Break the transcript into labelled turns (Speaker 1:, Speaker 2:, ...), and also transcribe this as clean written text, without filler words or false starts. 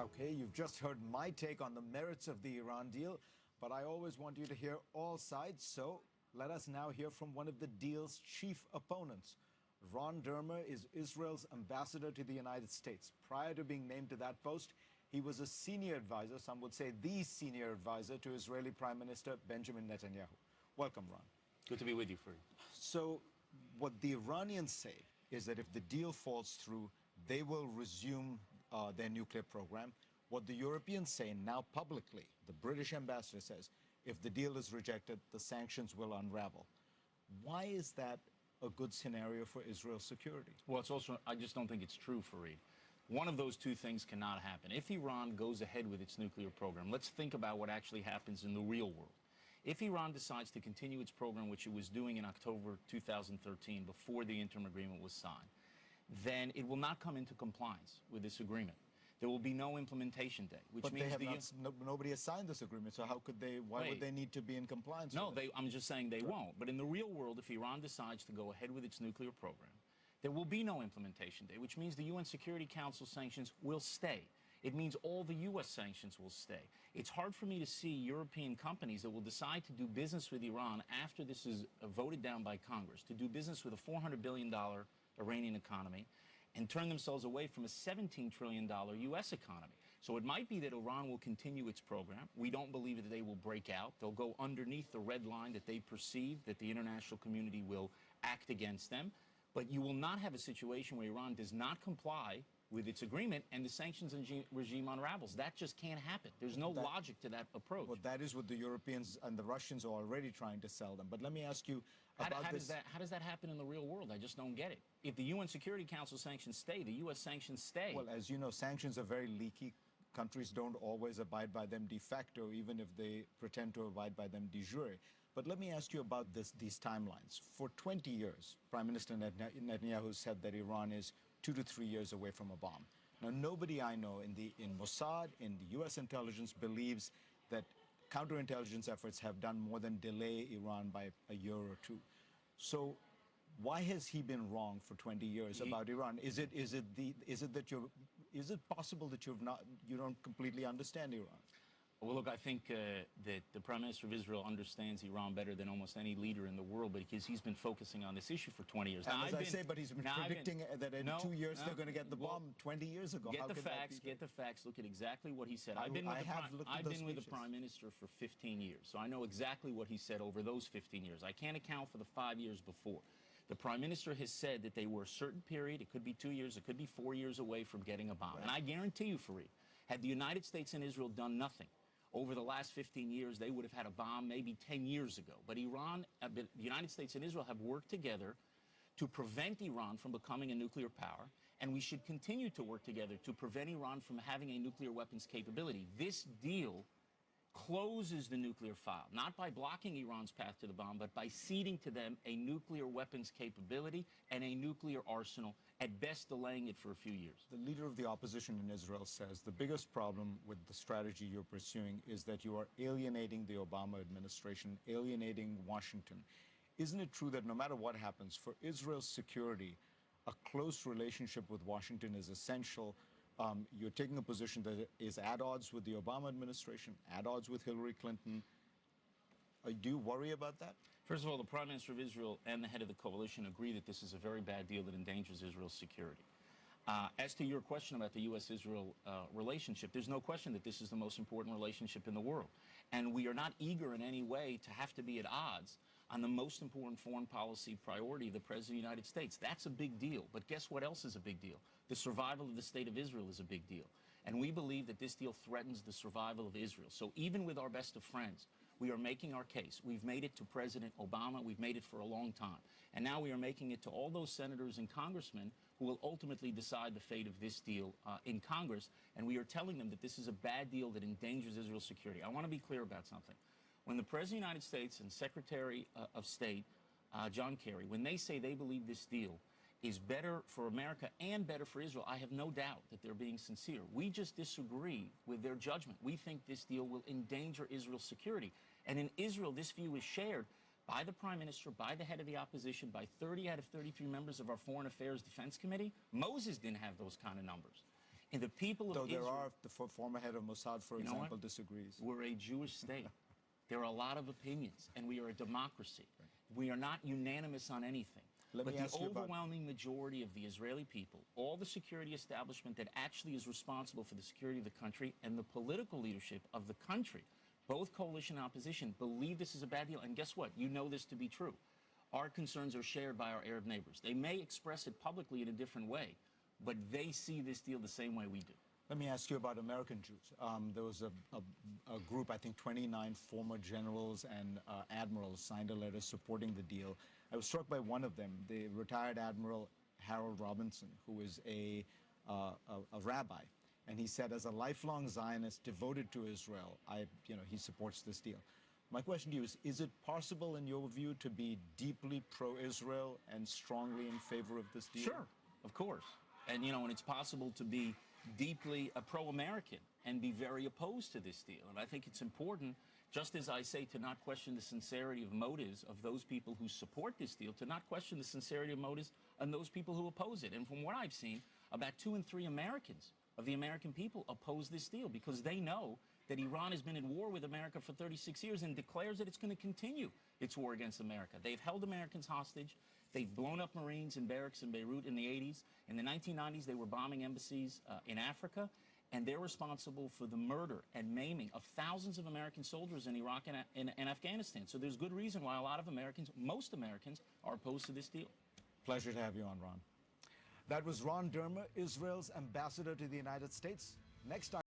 Speaker 1: Okay, you've just heard my take on the merits of the Iran deal, but I always want you to hear all sides, so let us now hear from one of the deal's chief opponents. Ron Dermer is Israel's ambassador to the United States. Prior to being named to that post, he was a senior advisor, some would say the senior advisor, to Israeli Prime Minister Benjamin Netanyahu. Welcome, Ron.
Speaker 2: Good to be with you, Fareed.
Speaker 1: So what the Iranians say is that if the deal falls through, they will resume their nuclear program. What the Europeans say now publicly, the British ambassador says, if the deal is rejected, the sanctions will unravel. Why is that a good scenario for Israel's security?
Speaker 2: Well, it's also, I just don't think it's true, Fareed. One of those two things cannot happen. If Iran goes ahead with its nuclear program, let's think about what actually happens in the real world. If Iran decides to continue its program, which it was doing in October 2013, before the interim agreement was signed, then it will not come into compliance with this agreement. There will be no implementation date, which means
Speaker 1: nobody has signed this agreement, so how could they, why would they need to be in compliance with it?
Speaker 2: I'm just saying they won't. But in the real world, if Iran decides to go ahead with its nuclear program, there will be no implementation date, which means the UN Security Council sanctions will stay. It means all the U.S. sanctions will stay. It's hard for me to see European companies that will decide to do business with Iran after this is voted down by Congress, to do business with a $400 billion Iranian economy, and turn themselves away from a $17 trillion U.S. economy. So it might be that Iran will continue its program. We don't believe that they will break out. They'll go underneath the red line that they perceive that the international community will act against them. But you will not have a situation where Iran does not comply with its agreement and the sanctions regime unravels. That just can't happen. There's no logic to that approach.
Speaker 1: Well, that is what the Europeans and the Russians are already trying to sell them. But let me ask you about this.
Speaker 2: How does that happen in the real world? I just don't get it. If the UN Security Council sanctions stay, the U.S. sanctions stay.
Speaker 1: Well, as you know, sanctions are very leaky. Countries don't always abide by them de facto, even if they pretend to abide by them de jure. But let me ask you about these timelines. For 20 years, Prime Minister Netanyahu said that Iran is 2 to 3 years away from a bomb. Now, nobody I know in Mossad, in the U.S. intelligence, believes that counterintelligence efforts have done more than delay Iran by a year or two. So why has he been wrong for 20 years about Iran? Is it possible that you don't completely understand Iran?
Speaker 2: Well, look, I think that the Prime Minister of Israel understands Iran better than almost any leader in the world, because he's been focusing on this issue for 20 years.
Speaker 1: And but he's been predicting that in 2 years they're going to get the bomb 20 years ago.
Speaker 2: Get the facts, look at exactly what he said. I've been with the Prime Minister for 15 years, so I know exactly what he said over those 15 years. I can't account for the 5 years before. The Prime Minister has said that they were a certain period, it could be 2 years, it could be 4 years away from getting a bomb. Right. And I guarantee you, Fareed, had the United States and Israel done nothing over the last 15 years, they would have had a bomb maybe 10 years ago. But the United States and Israel have worked together to prevent Iran from becoming a nuclear power, and we should continue to work together to prevent Iran from having a nuclear weapons capability. This deal closes the nuclear file, not by blocking Iran's path to the bomb, but by ceding to them a nuclear weapons capability and a nuclear arsenal, at best delaying it for a few years.
Speaker 1: The leader of the opposition in Israel says the biggest problem with the strategy you're pursuing is that you are alienating the Obama administration, alienating Washington. Isn't it true that no matter what happens, for Israel's security, a close relationship with Washington is essential? You're taking a position that is at odds with the Obama administration, at odds with Hillary Clinton. Do you worry about that?
Speaker 2: First of all, the Prime Minister of Israel and the head of the coalition agree that this is a very bad deal that endangers Israel's security. As to your question about the U.S.-Israel relationship, there's no question that this is the most important relationship in the world. And we are not eager in any way to have to be at odds on the most important foreign policy priority of the President of the United States. That's a big deal. But guess what else is a big deal? The survival of the State of Israel is a big deal. And we believe that this deal threatens the survival of Israel. So even with our best of friends, we are making our case. We've made it to President Obama. We've made it for a long time. And now we are making it to all those senators and congressmen who will ultimately decide the fate of this deal in Congress. And we are telling them that this is a bad deal that endangers Israel's security. I want to be clear about something. When the President of the United States and Secretary of State, John Kerry, when they say they believe this deal is better for America and better for Israel, I have no doubt that they're being sincere. We just disagree with their judgment. We think this deal will endanger Israel's security. And in Israel, this view is shared by the Prime Minister, by the head of the opposition, by 30 out of 33 members of our Foreign Affairs Defense Committee. Moses didn't have those kind of numbers. And the people of
Speaker 1: Though
Speaker 2: Israel...
Speaker 1: there are, the former head of Mossad, for
Speaker 2: You know
Speaker 1: example,
Speaker 2: what?
Speaker 1: disagrees.
Speaker 2: We're a Jewish state. There are a lot of opinions, and we are a democracy. We are not unanimous on anything.
Speaker 1: Let
Speaker 2: But
Speaker 1: me
Speaker 2: the
Speaker 1: ask you about-
Speaker 2: overwhelming majority of the Israeli people, all the security establishment that actually is responsible for the security of the country, and the political leadership of the country, both coalition and opposition, believe this is a bad deal. And guess what? You know this to be true. Our concerns are shared by our Arab neighbors. They may express it publicly in a different way, but they see this deal the same way we do.
Speaker 1: Let me ask you about American Jews. There was a group, I think 29 former generals and admirals signed a letter supporting the deal. I was struck by one of them, the retired Admiral Harold Robinson, who is a rabbi. And he said, as a lifelong Zionist devoted to Israel, he supports this deal. My question to you is it possible, in your view, to be deeply pro-Israel and strongly in favor of this deal?
Speaker 2: Sure, of course. And, and it's possible to be deeply pro-American and be very opposed to this deal. And I think it's important, just as I say, to not question the sincerity of motives of those people who support this deal, to not question the sincerity of motives on those people who oppose it. And from what I've seen, about 2 in 3 Americans of the American people oppose this deal because they know that Iran has been at war with America for 36 years and declares that it's going to continue its war against America. They've held Americans hostage. They've blown up Marines in barracks in Beirut in the 80s. In the 1990s, they were bombing embassies in Africa, and they're responsible for the murder and maiming of thousands of American soldiers in Iraq and Afghanistan. So there's good reason why a lot of Americans, most Americans, are opposed to this deal.
Speaker 1: Pleasure to have you on, Ron. That was Ron Dermer, Israel's ambassador to the United States. Next time.